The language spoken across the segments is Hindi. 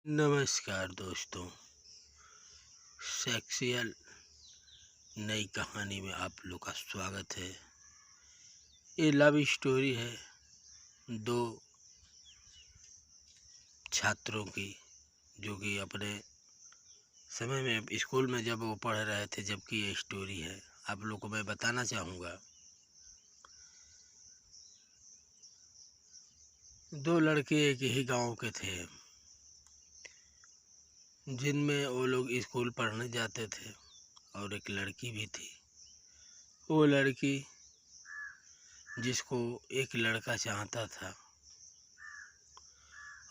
नमस्कार दोस्तों, सेक्सुअल नई कहानी में आप लोग का स्वागत है। ये लव स्टोरी है दो छात्रों की, जो कि अपने समय में स्कूल में जब वो पढ़ रहे थे, जबकि ये स्टोरी है आप लोग को मैं बताना चाहूँगा। दो लड़के एक ही गांव के थे, जिनमें वो लोग स्कूल पढ़ने जाते थे, और एक लड़की भी थी। वो लड़की जिसको एक लड़का चाहता था,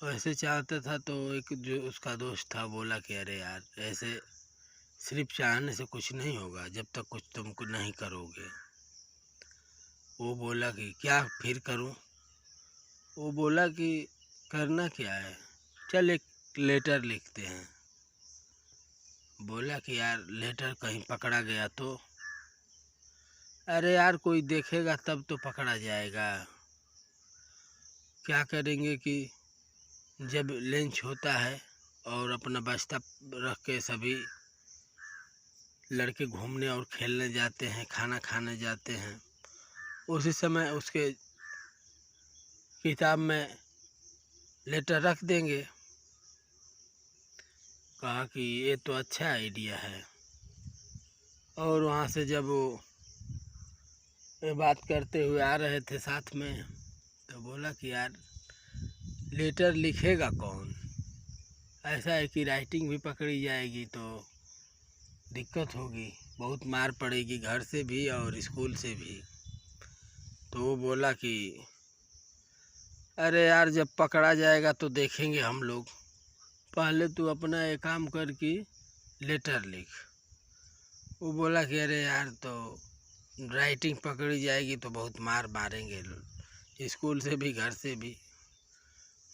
वैसे चाहता था, तो एक जो उसका दोस्त था बोला कि अरे यार, ऐसे सिर्फ चाहने से कुछ नहीं होगा जब तक कुछ तुम नहीं करोगे। वो बोला कि क्या फिर करूं? वो बोला कि करना क्या है, चल एक लेटर लिखते हैं। बोला कि यार लेटर कहीं पकड़ा गया तो? अरे यार, कोई देखेगा तब तो पकड़ा जाएगा। क्या करेंगे कि जब लंच होता है और अपना बस्ता रख के सभी लड़के घूमने और खेलने जाते हैं, खाना खाने जाते हैं, उसी समय उसके किताब में लेटर रख देंगे। कहा कि ये तो अच्छा आइडिया है। और वहाँ से जब वो ये बात करते हुए आ रहे थे साथ में, तो बोला कि यार लेटर लिखेगा कौन? ऐसा है कि राइटिंग भी पकड़ी जाएगी तो दिक्कत होगी, बहुत मार पड़ेगी घर से भी और स्कूल से भी। तो वो बोला कि अरे यार, जब पकड़ा जाएगा तो देखेंगे हम लोग, पहले तू अपना एक काम कर कि लेटर लिख। वो बोला कि अरे यार, तो राइटिंग पकड़ी जाएगी तो बहुत मार मारेंगे स्कूल से भी घर से भी।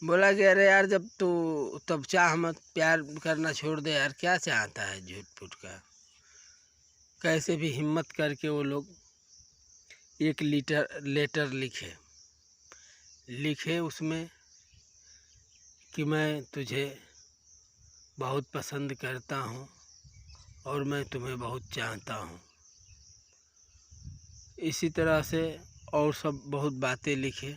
बोला कि अरे यार, जब तू तब चाह मत, प्यार करना छोड़ दे यार, क्या चाहता है झूठ फूट का। कैसे भी हिम्मत करके वो लोग एक लेटर लिखे उसमें कि मैं तुझे बहुत पसंद करता हूँ और मैं तुम्हें बहुत चाहता हूँ। इसी तरह से और सब बहुत बातें लिखे,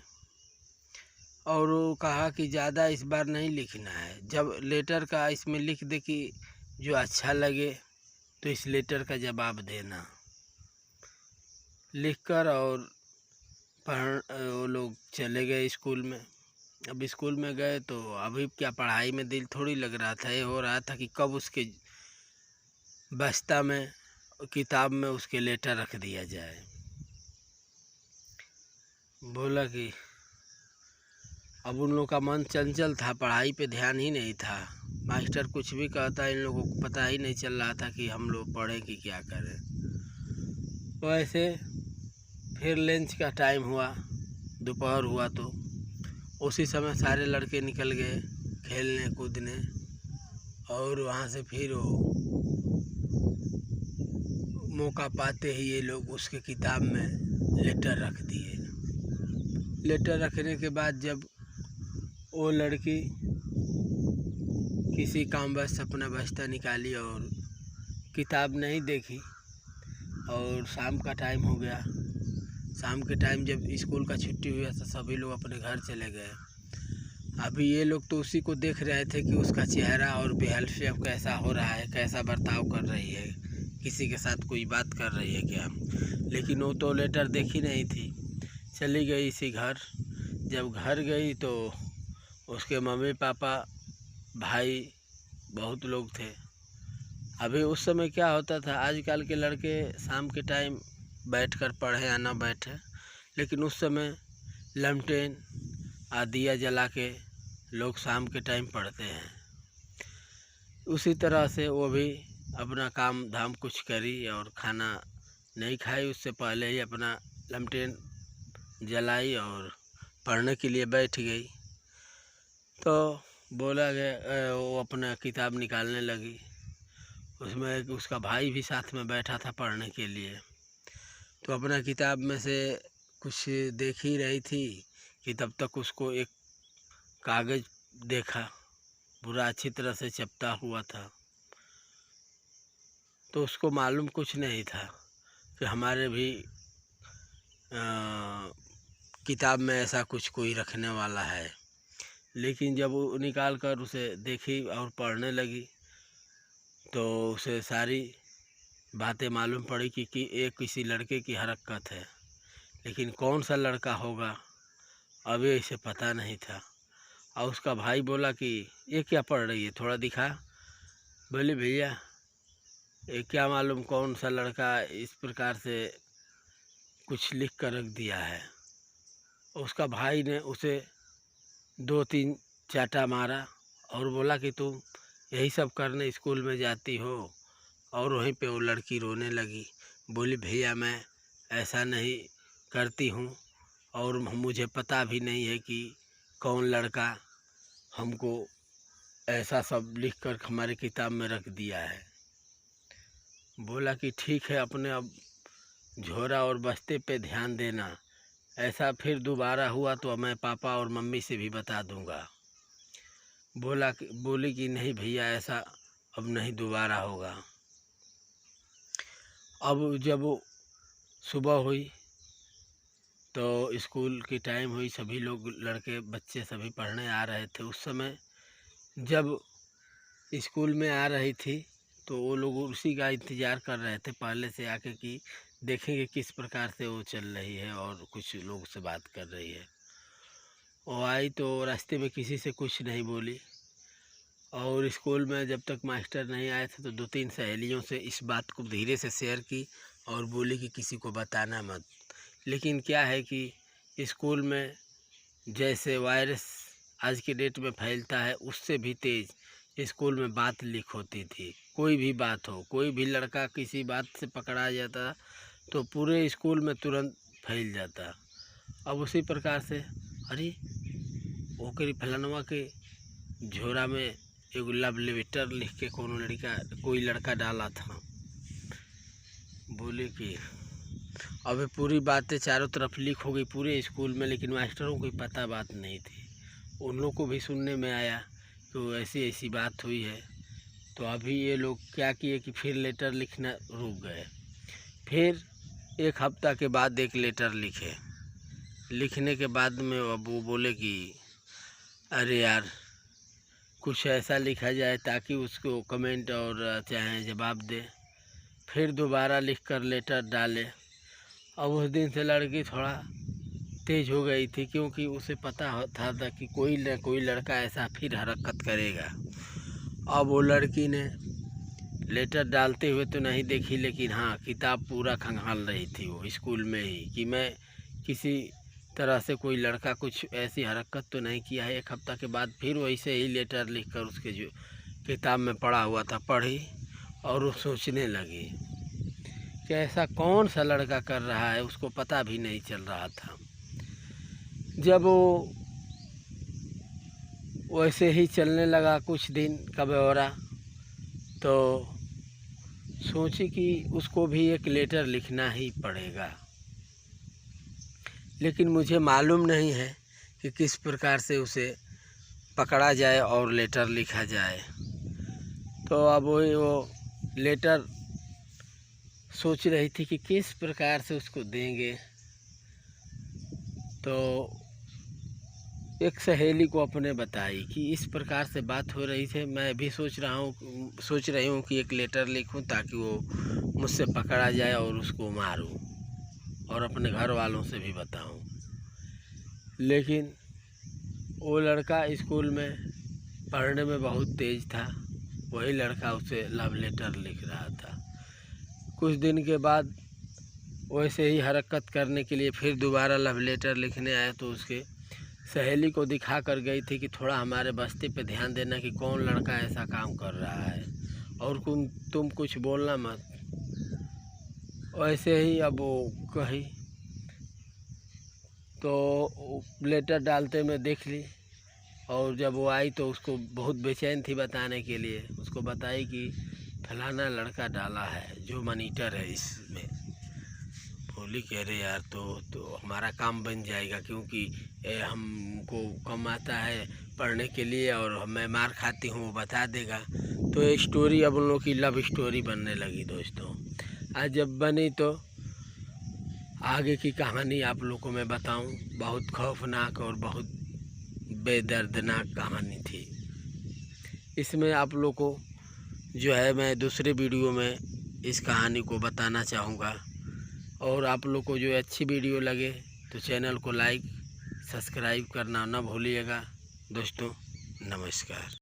और वो कहा कि ज़्यादा इस बार नहीं लिखना है, जब लेटर का इसमें लिख दे कि जो अच्छा लगे तो इस लेटर का जवाब देना। लिखकर और वो लोग चले गए स्कूल में। अब स्कूल में गए तो अभी क्या पढ़ाई में दिल थोड़ी लग रहा था, ये हो रहा था कि कब उसके बस्ता में किताब में उसके लेटर रख दिया जाए। बोला कि अब उन लोगों का मन चंचल था, पढ़ाई पे ध्यान ही नहीं था। मास्टर कुछ भी कहता, इन लोगों को पता ही नहीं चल रहा था कि हम लोग पढ़ें कि क्या करें। वैसे फिर लंच का टाइम हुआ, दोपहर हुआ, तो उसी समय सारे लड़के निकल गए खेलने कूदने, और वहाँ से फिर वो मौका पाते ही ये लोग उसके किताब में लेटर रख दिए। लेटर रखने के बाद जब वो लड़की किसी काम बस अपना बस्ता निकाली और किताब नहीं देखी, और शाम का टाइम हो गया। शाम के टाइम जब स्कूल का छुट्टी हुआ तो सभी लोग अपने घर चले गए। अभी ये लोग तो उसी को देख रहे थे कि उसका चेहरा और बिहेवियर कैसा हो रहा है, कैसा बर्ताव कर रही है, किसी के साथ कोई बात कर रही है क्या। लेकिन वो तो लेटर देखी नहीं थी, चली गई इसी घर। जब घर गई तो उसके मम्मी पापा भाई बहुत लोग थे। अभी उस समय क्या होता था, आजकल के लड़के शाम के टाइम बैठकर पढ़े या ना बैठे, लेकिन उस समय लमटेन दिया जला के लोग शाम के टाइम पढ़ते हैं। उसी तरह से वो भी अपना काम धाम कुछ करी और खाना नहीं खाई, उससे पहले ही अपना लमटेन जलाई और पढ़ने के लिए बैठ गई। तो बोला गया, वो अपना किताब निकालने लगी। उसमें एक उसका भाई भी साथ में बैठा था पढ़ने के लिए। तो अपना किताब में से कुछ देख ही रही थी कि तब तक उसको एक कागज़ देखा। पूरा अच्छी तरह से चपटा हुआ था। तो उसको मालूम कुछ नहीं था कि हमारे भी किताब में ऐसा कुछ कोई रखने वाला है। लेकिन जब वो निकाल कर उसे देखी और पढ़ने लगी तो उसे सारी बातें मालूम पड़ी कि एक किसी लड़के की हरकत है, लेकिन कौन सा लड़का होगा अभी इसे पता नहीं था। और उसका भाई बोला कि ये क्या पढ़ रही है, थोड़ा दिखा। बोले भैया ये क्या मालूम कौन सा लड़का इस प्रकार से कुछ लिख कर रख दिया है। उसका भाई ने उसे 2-3 चाटा मारा और बोला कि तुम यही सब करने स्कूल में जाती हो। और वहीं पे वो लड़की रोने लगी। बोली भैया मैं ऐसा नहीं करती हूँ और मुझे पता भी नहीं है कि कौन लड़का हमको ऐसा सब लिख कर हमारी किताब में रख दिया है। बोला कि ठीक है, अपने अब झोरा और बस्ते पे ध्यान देना, ऐसा फिर दोबारा हुआ तो मैं पापा और मम्मी से भी बता दूंगा। बोली कि नहीं भैया ऐसा अब नहीं दोबारा होगा। अब जब सुबह हुई तो स्कूल की टाइम हुई, सभी लोग लड़के बच्चे सभी पढ़ने आ रहे थे। उस समय जब स्कूल में आ रही थी तो वो लोग उसी का इंतज़ार कर रहे थे पहले से आके कि देखेंगे किस प्रकार से वो चल रही है और कुछ लोग से बात कर रही है। वो आई तो रास्ते में किसी से कुछ नहीं बोली और स्कूल में जब तक मास्टर नहीं आए थे तो 2-3 सहेलियों से इस बात को धीरे से शेयर की और बोली कि किसी को बताना मत। लेकिन क्या है कि स्कूल में जैसे वायरस आज की डेट में फैलता है उससे भी तेज़ स्कूल में बात लीक होती थी। कोई भी बात हो, कोई भी लड़का किसी बात से पकड़ा जाता तो पूरे स्कूल में तुरंत फैल जाता। अब उसी प्रकार से अरे वो करी फलानवा के झोरा में एगो लव लेटर लिख के कोई लड़का डाला था। बोले कि अब पूरी बातें चारों तरफ लीक हो गई पूरे स्कूल में, लेकिन मास्टरों को पता बात नहीं थी। उन लोग को भी सुनने में आया तो ऐसी ऐसी बात हुई है। तो अभी ये लोग क्या किए कि फिर लेटर लिखना रुक गए। फिर 1 हफ्ता के बाद एक लेटर लिखे। लिखने के बाद में अब वो बोले कि अरे यार कुछ ऐसा लिखा जाए ताकि उसको कमेंट और चाहे जवाब दे। फिर दोबारा लिख कर लेटर डाले। अब उस दिन से लड़की थोड़ा तेज़ हो गई थी क्योंकि उसे पता था कि कोई न कोई लड़का ऐसा फिर हरकत करेगा। अब वो लड़की ने लेटर डालते हुए तो नहीं देखी, लेकिन हाँ किताब पूरा खंगाल रही थी वो स्कूल में ही कि मैं किसी तरह से कोई लड़का कुछ ऐसी हरकत तो नहीं किया है। 1 हफ्ता के बाद फिर वैसे ही लेटर लिखकर उसके जो किताब में पड़ा हुआ था पढ़ी और वो सोचने लगी कि ऐसा कौन सा लड़का कर रहा है, उसको पता भी नहीं चल रहा था। जब वो वैसे ही चलने लगा कुछ दिन का ब्यौरा तो सोची कि उसको भी एक लेटर लिखना ही पड़ेगा, लेकिन मुझे मालूम नहीं है कि किस प्रकार से उसे पकड़ा जाए और लेटर लिखा जाए। तो अब वो लेटर सोच रही थी कि किस प्रकार से उसको देंगे। तो एक सहेली को अपने बताई कि इस प्रकार से बात हो रही थी, मैं भी सोच रही हूँ कि एक लेटर लिखूं ताकि वो मुझसे पकड़ा जाए और उसको मारूं और अपने घर वालों से भी बताऊं। लेकिन वो लड़का स्कूल में पढ़ने में बहुत तेज़ था, वही लड़का उसे लव लेटर लिख रहा था। कुछ दिन के बाद वैसे ही हरकत करने के लिए फिर दोबारा लव लेटर लिखने आया तो उसके सहेली को दिखा कर गई थी कि थोड़ा हमारे बस्ती पे ध्यान देना कि कौन लड़का ऐसा काम कर रहा है और तुम कुछ बोलना मत। वैसे ही अब वो कही तो लेटर डालते में देख ली और जब वो आई तो उसको बहुत बेचैन थी बताने के लिए। उसको बताई कि फलाना लड़का डाला है जो मॉनिटर है इसमें। बोली कह रहे यार तो हमारा काम बन जाएगा क्योंकि हमको कम आता है, पढ़ने के लिए और मैं मार खाती हूँ वो बता देगा। तो ये स्टोरी अब उन लोग की लव स्टोरी बनने लगी दोस्तों। आज जब बनी तो आगे की कहानी आप लोग को मैं बताऊं। बहुत खौफनाक और बहुत बेदर्दनाक कहानी थी। इसमें आप लोग को जो है मैं दूसरे वीडियो में इस कहानी को बताना चाहूँगा। और आप लोग को जो अच्छी वीडियो लगे तो चैनल को लाइक सब्सक्राइब करना ना भूलिएगा दोस्तों। नमस्कार।